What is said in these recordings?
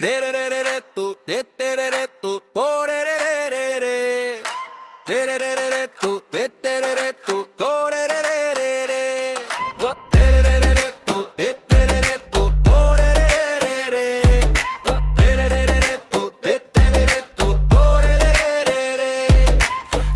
Re re re re re tu, re re re re tu, po re re re re re. Re re re re re tu, re re re tu, po re re re re re. Re re re re tu, re re re tu, po re re re re. Re re re re tu, re re tu, po re re re re.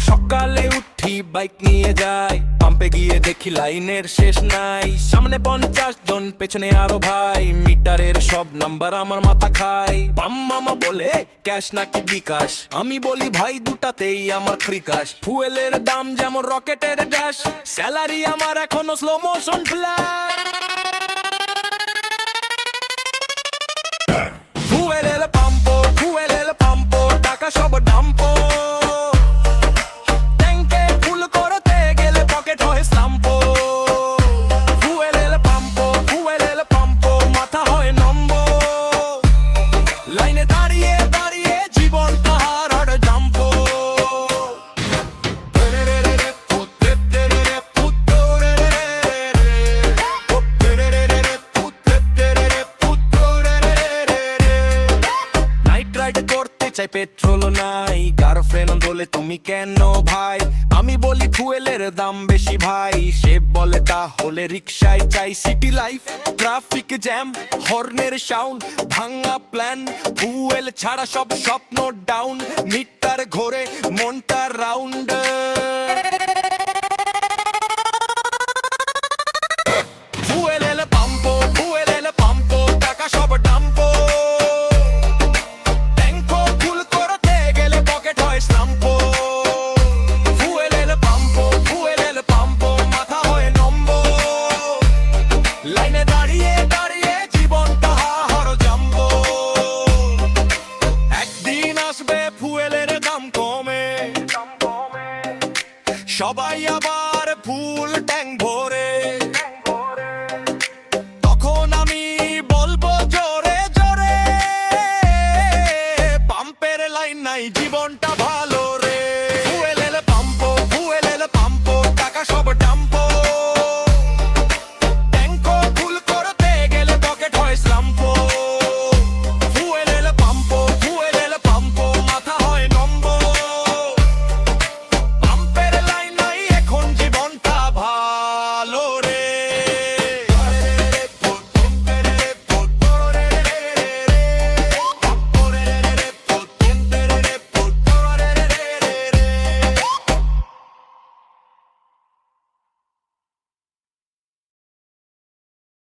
সকালে উঠি bike নিয়ে যাই, পাম্পে গিয়ে দেখি লাইনের শেষ নাই। সামনে 50 জন, পেছনে আরো ভাই, মিটারের সব নাম্বার আমার মাথা খায়। পাম মামা বলে ক্যাশ নাকি বিকাশ, আমি বলি ভাই দুটাতেই আমার ফ্রিকাশ। ফুয়েলের দাম যেমন রকেটের ড্যাশ, স্যালারি আমার এখনো স্লো মোশন ফ্ল্যাশ। ফুয়েলের পাম্পো, ফুয়েলের পাম্পো, টাকা সব ডাম্পো। ট্যাঙ্কে ফুল করতে গেলে পকেট হয় স্লাম্পো। ফুয়েলের পাম্পো, ফুয়েলের পাম্পো, মাথা হয় নম্বো। লাইনে দাঁড়িয়ে দাঁড়িয়ে জীবনটা হারার জাম্পো। নাইট রাইড করতে চাই, পেট্রোল নাই, গার্লফ্রেন্ড বলে তুমি কেন ভাই? আমি বলি ফুয়েলের দাম বেশি ভাই। সে বলে তাহলে রিক্সায় চাই। সিটি লাইফ, ট্রাফিক জ্যাম, হর্নের সাউন্ড, ভাঙা প্ল্যান, ফুয়েল ছাড়া সব স্বপ্ন ডাউন। মিটার ঘোরে মনটা রাউন্ড। ফুয়েলের পাম্পো, ফুয়েলের পাম্পো, টাকা সব ডাম্পো। ট্যাঙ্কো ফুল করতে গেলে পকেট হয় স্লাম্পো। ফুয়েলের পাম্পো, ফুয়েলের পাম্পো, মাথা হয় নম্বো। লাইনে দাঁড়িয়ে দাঁড়িয়ে জীবনটা হার জাম্বো। একদিন আসবে ফুয়েলের দাম কমে, সবাই আবার